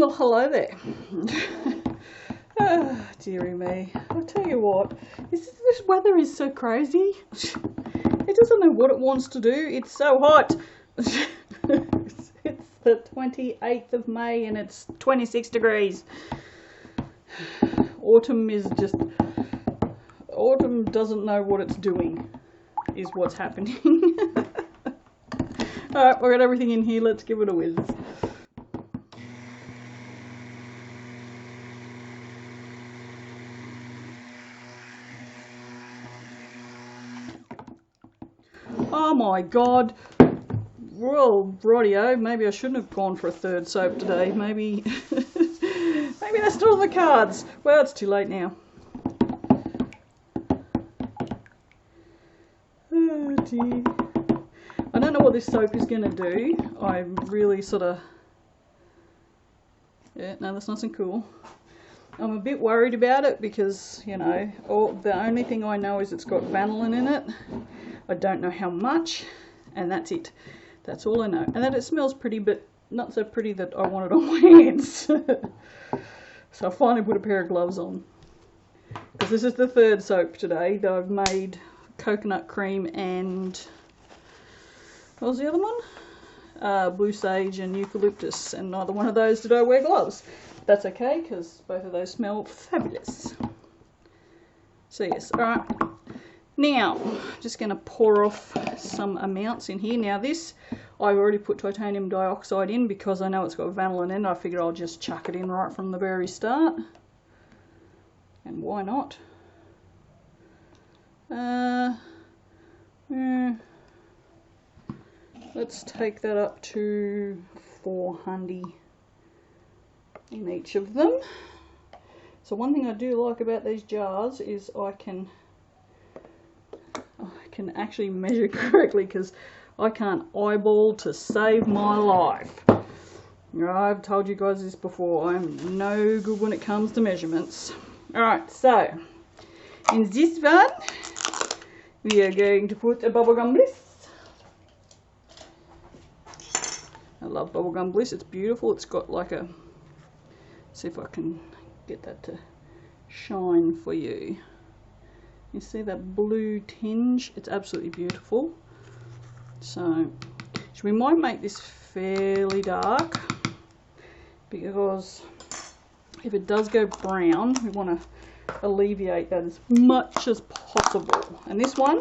Well, hello there. Oh, dearie me. I'll tell you what, this weather is so crazy. It doesn't know what it wants to do. It's so hot. It's the 28th of May and it's 26 degrees. Autumn doesn't know what it's doing, is what's happening. Alright, we've got everything in here. Let's give it a whiz. Oh my god. Well, rightio, maybe I shouldn't have gone for a third soap today. Maybe maybe that's not on the cards. Well, it's too late now. Oh dear. I don't know what this soap is going to do. I'm really sort of... Yeah, no, that's nice and cool. I'm a bit worried about it because, you know, the only thing I know is it's got vanillin in it. I don't know how much, and that's it. That's all I know. And that it smells pretty, but not so pretty that I want it on my hands. So I finally put a pair of gloves on. Because this is the third soap today that I've made. Coconut cream and... what was the other one? Blue sage and eucalyptus, and neither one of those did I wear gloves. That's okay, because both of those smell fabulous. So yes, alright. Now, just going to pour off some amounts in here. Now this, I've already put titanium dioxide in because I know it's got vanillin in it. I figured I'll just chuck it in right from the very start. And why not? Let's take that up to 400 in each of them. So one thing I do like about these jars is I can actually measure correctly, because I can't eyeball to save my life. I've told you guys this before, I'm no good when it comes to measurements. Alright, so in this one we are going to put a bubblegum bliss. I love bubblegum bliss, it's beautiful. It's got like a, see if I can get that to shine for you. You see that blue tinge? It's absolutely beautiful. So we might make this fairly dark, because if it does go brown, we want to alleviate that as much as possible. And this one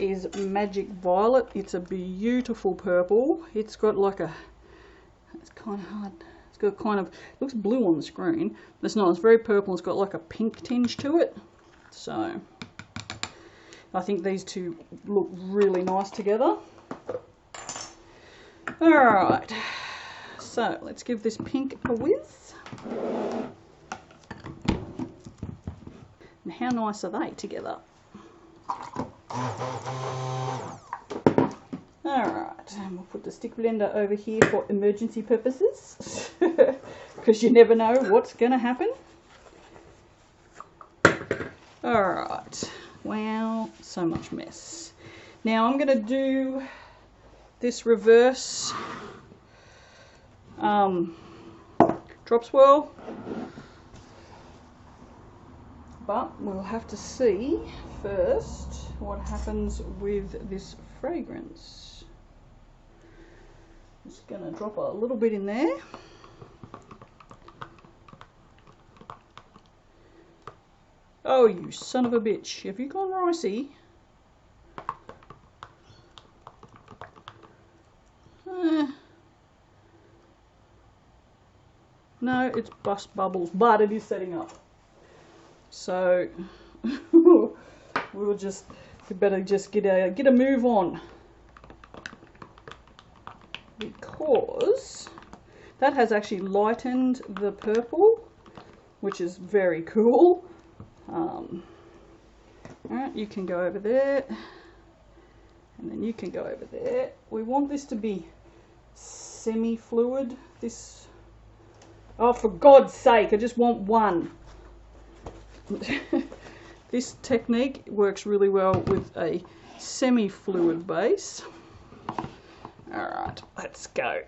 is Magic Violet. It's a beautiful purple. It's got like a, it's kind of hard. It's got kind of, it looks blue on the screen. It's not, it's very purple. It's got like a pink tinge to it. So I think these two look really nice together. Alright, so let's give this pink a whiz. And how nice are they together? Alright, and we'll put the stick blender over here for emergency purposes, because you never know what's going to happen. Alright. Wow, so much mess. Now I'm going to do this reverse drop swirl, but we'll have to see first what happens with this fragrance. Just going to drop a little bit in there. Oh, you son of a bitch. Have you gone ricey? No, it's bust bubbles, but it is setting up. So, we better just get a move on. Because that has actually lightened the purple, which is very cool. Alright, you can go over there, and then you can go over there. We want this to be semi-fluid. This, oh, for God's sake, I just want one. This technique works really well with a semi-fluid base. Alright, let's go.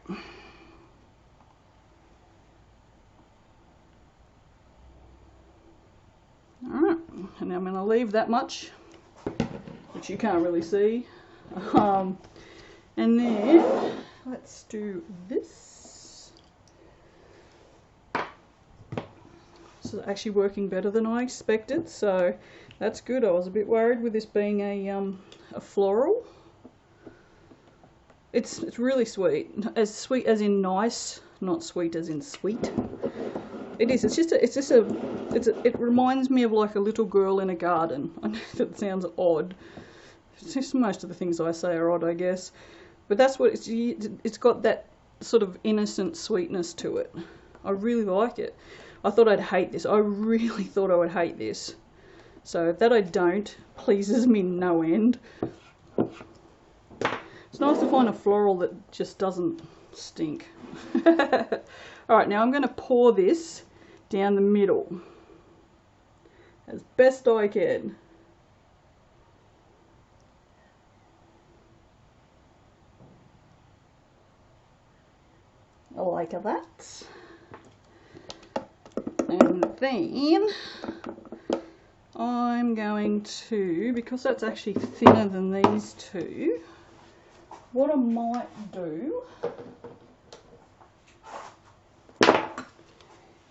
And I'm going to leave that much, which you can't really see. And then let's do this. This is actually working better than I expected, so that's good. I was a bit worried with this being a floral. It's really sweet as in nice, not sweet as in sweet. It is. It reminds me of like a little girl in a garden. I know that sounds odd. It's just most of the things I say are odd, I guess. But that's what it's got, that sort of innocent sweetness to it. I really like it. I thought I'd hate this. I really thought I would hate this. So that I don't pleases me no end. It's nice to find a floral that just doesn't stink. Alright, now I'm going to pour this down the middle as best I can. Like that. And then I'm going to, because that's actually thinner than these two, what I might do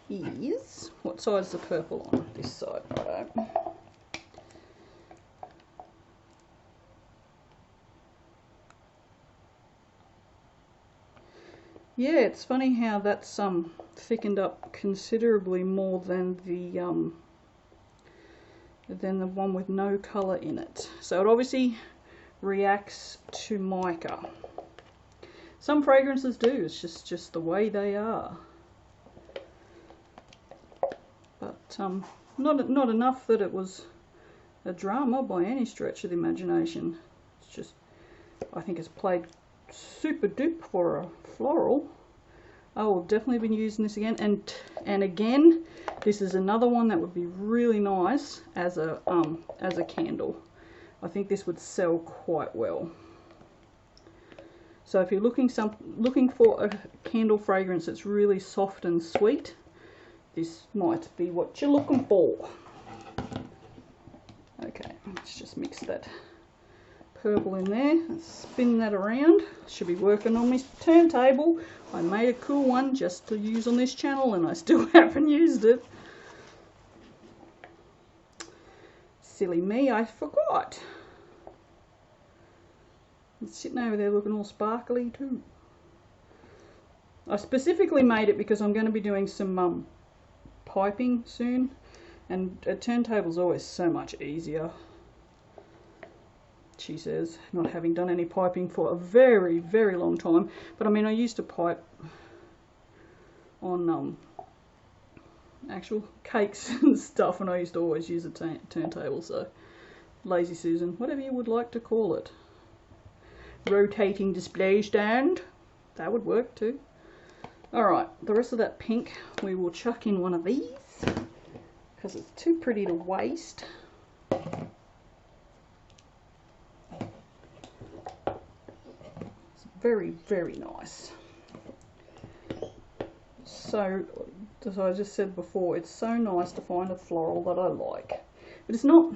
is, what side is the purple on? This side, right? Yeah, it's funny how that's thickened up considerably more than the one with no colour in it. So it obviously reacts to mica. Some fragrances do. It's just the way they are. But not enough that it was a drama by any stretch of the imagination. It's just, I think it's played super dupe for a floral. I will definitely be using this again, and again, this is another one that would be really nice as a candle. I think this would sell quite well. So if you're looking for a candle fragrance that's really soft and sweet, this might be what you're looking for. Okay, let's just mix that purple in there and spin that around. Should be working on my turntable. I made a cool one just to use on this channel and I still haven't used it. Silly me, I forgot. It's sitting over there looking all sparkly too. I specifically made it because I'm going to be doing some piping soon, and a turntable's always so much easier, she says, not having done any piping for a very, very long time. But I mean, I used to pipe on actual cakes and stuff, and I used to always use a turntable. So lazy Susan, whatever you would like to call it. Rotating display stand, that would work too. Alright, the rest of that pink we will chuck in one of these because it's too pretty to waste. Very, very nice. So, as I just said before, it's so nice to find a floral that I like. But it's not,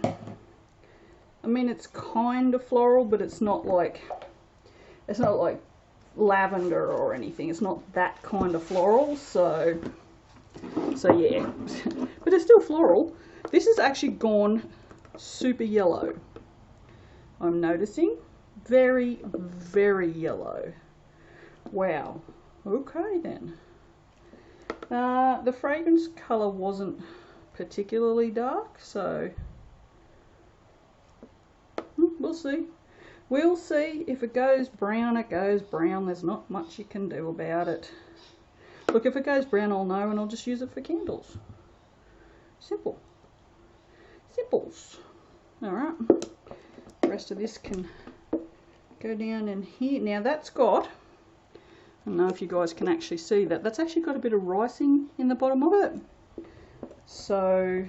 I mean, it's kind of floral, but it's not like lavender or anything. It's not that kind of floral, so yeah. But it's still floral. This has actually gone super yellow, I'm noticing. Very, very yellow. Wow. Okay then. The fragrance colour wasn't particularly dark, so we'll see. We'll see. If it goes brown, it goes brown. There's not much you can do about it. Look, if it goes brown, I'll know and I'll just use it for candles. Simple. Simples. Alright. The rest of this can go down in here. Now that's got, I don't know if you guys can actually see that, that's actually got a bit of ricing in the bottom of it. So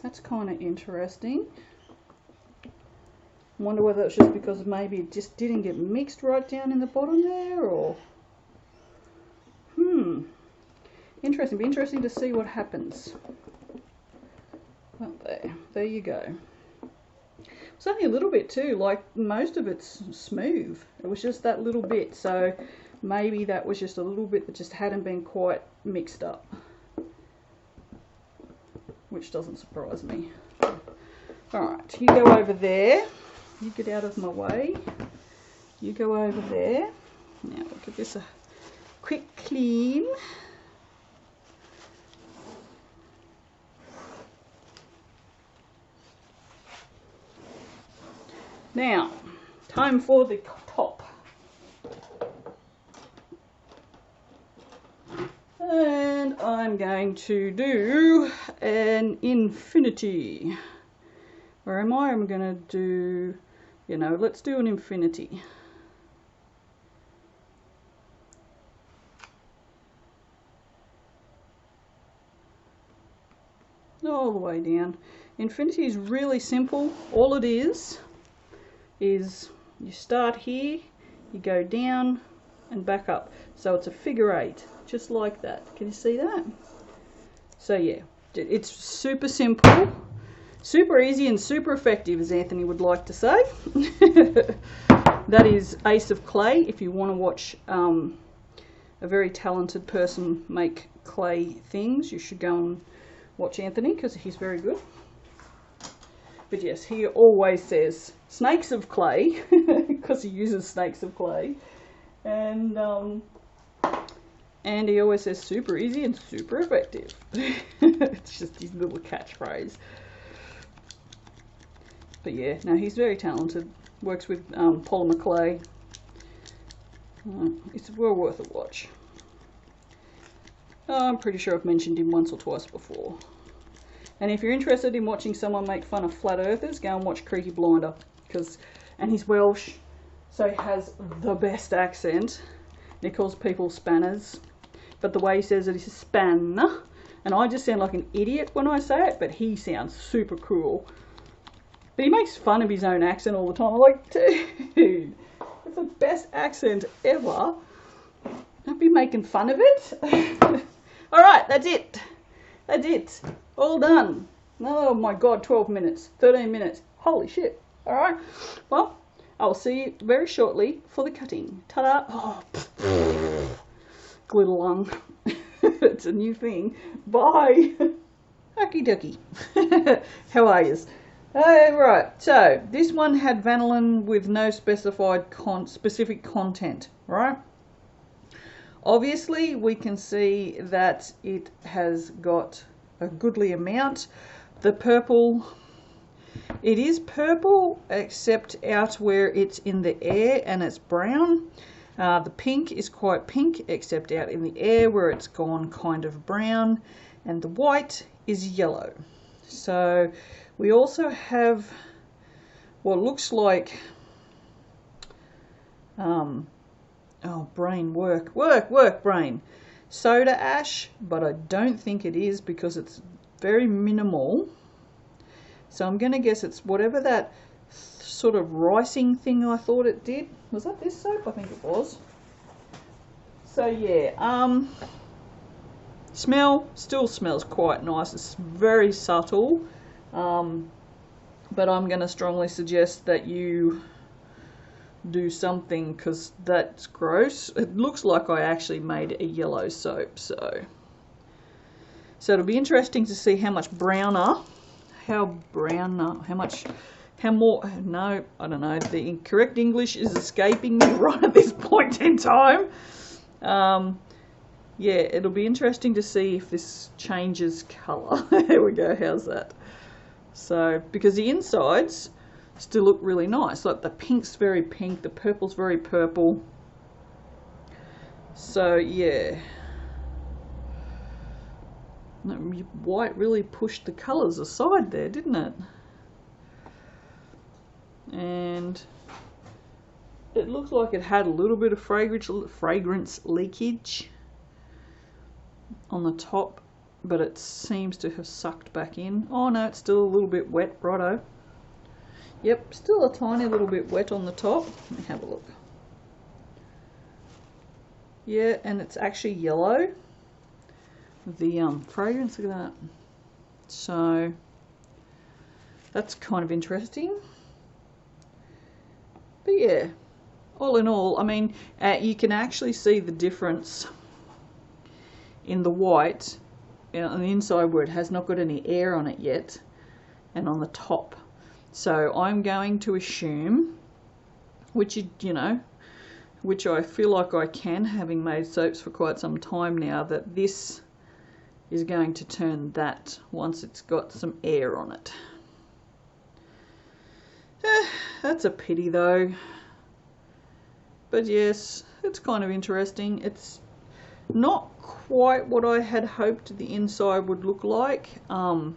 that's kind of interesting. I wonder whether it's just because maybe it just didn't get mixed right down in the bottom there, or interesting. Be interesting to see what happens. Well, there you go. It's only a little bit too, like most of it's smooth. It was just that little bit, so maybe that was just a little bit that just hadn't been quite mixed up, which doesn't surprise me. Alright, you go over there. You get out of my way. You go over there. Now we'll give this a quick clean. Now, time for the top. And I'm going to do an infinity. Where am I? I'm going to do, you know, let's do an infinity. All the way down. Infinity is really simple. All it is you start here, you go down and back up. So it's a figure 8, just like that. Can you see that? So yeah, it's super simple, super easy and super effective, as Anthony would like to say. That is Ace of Clay. If you want to watch a very talented person make clay things, you should go and watch Anthony, because he's very good. But yes, he always says snakes of clay, because he uses snakes of clay. And he always says super easy and super effective. It's just his little catchphrase. But yeah, no, he's very talented. Works with polymer clay. It's well worth a watch. I'm pretty sure I've mentioned him once or twice before. And if you're interested in watching someone make fun of flat earthers, go and watch Creaky Blinder, and he's Welsh, so he has the best accent. He calls people spanners, but the way he says it is span, and I just sound like an idiot when I say it, but he sounds super cool. But he makes fun of his own accent all the time. I'm like, dude, it's the best accent ever. Don't be making fun of it. Alright, that's it. That's it. All done. Oh my god, 12 minutes, 13 minutes. Holy shit. Alright, well, I'll see you very shortly for the cutting. Ta-da. Oh, glitter lung. It's a new thing. Bye. Okie dokie. How are yous? Right, so this one had vanillin with no specified specific content, right? Obviously, we can see that it has got a goodly amount. The purple, it is purple except out where it's in the air and it's brown. The pink is quite pink except out in the air where it's gone kind of brown, and the white is yellow. So we also have what looks like brain work brain soda ash, but I don't think it is because it's very minimal. So I'm going to guess it's whatever that sort of ricing thing I thought it did. Was that this soap? I think it was. So yeah, still smells quite nice. It's very subtle, but I'm going to strongly suggest that you do something, because that's gross. It looks like I actually made a yellow soap, so it'll be interesting to see how much browner, how more, no, I don't know, the incorrect English is escaping me right at this point in time. Yeah, it'll be interesting to see if this changes colour. There we go, how's that? So, because the insides still look really nice. Like the pink's very pink, the purple's very purple. So yeah, white really pushed the colours aside there, didn't it? And it looks like it had a little bit of fragrance leakage on the top, but it seems to have sucked back in. Oh no, it's still a little bit wet, righto. Yep, still a tiny little bit wet on the top. Let me have a look. Yeah, and it's actually yellow. The fragrance, look at that. So, that's kind of interesting. But yeah, all in all, I mean, you can actually see the difference in the white, you know, on the inside where it has not got any air on it yet, and on the top. So I'm going to assume, which you know, which I feel like I can, having made soaps for quite some time now, that this is going to turn that once it's got some air on it. That's a pity though. But yes, it's kind of interesting. It's not quite what I had hoped the inside would look like. I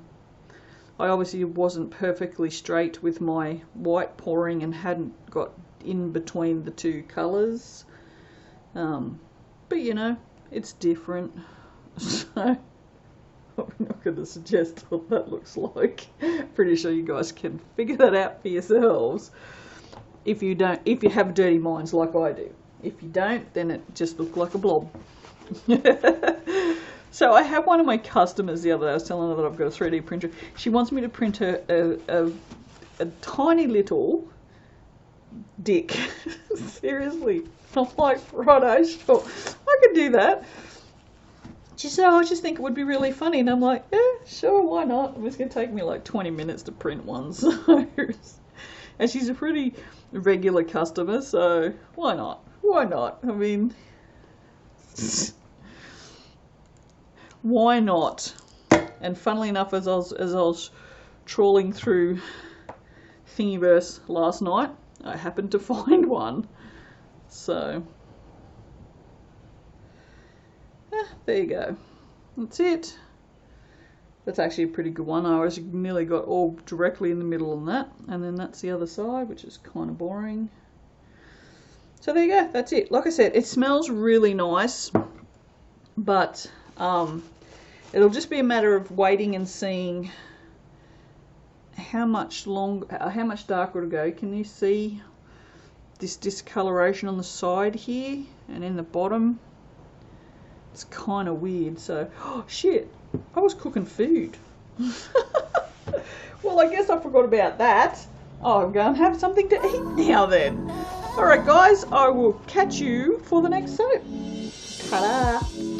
obviously wasn't perfectly straight with my white pouring and hadn't got in between the two colours. But you know, it's different. So I'm not going to suggest what that looks like. Pretty sure you guys can figure that out for yourselves. If you have dirty minds like I do. If you don't, then it just looks like a blob. So I have one of my customers the other day. I was telling her that I've got a 3D printer. She wants me to print her a tiny little dick. Seriously. I'm like, righto, sure, I could do that. She said, oh, I just think it would be really funny. And I'm like, yeah, sure, why not? It's going to take me like 20 minutes to print one. So, and she's a pretty regular customer, so why not? Why not? I mean, why not? And funnily enough, as I was trawling through Thingiverse last night, I happened to find one. So, there you go. That's it. That's actually a pretty good one. I nearly got all directly in the middle on that. And then that's the other side, which is kind of boring. So there you go. That's it. Like I said, it smells really nice. But it'll just be a matter of waiting and seeing how much darker it'll go. Can you see this discoloration on the side here and in the bottom? It's kind of weird. So, oh shit, I was cooking food. Well, I guess I forgot about that. Oh, I'm going to have something to eat now then. Alright guys, I will catch you for the next soap. Ta-da!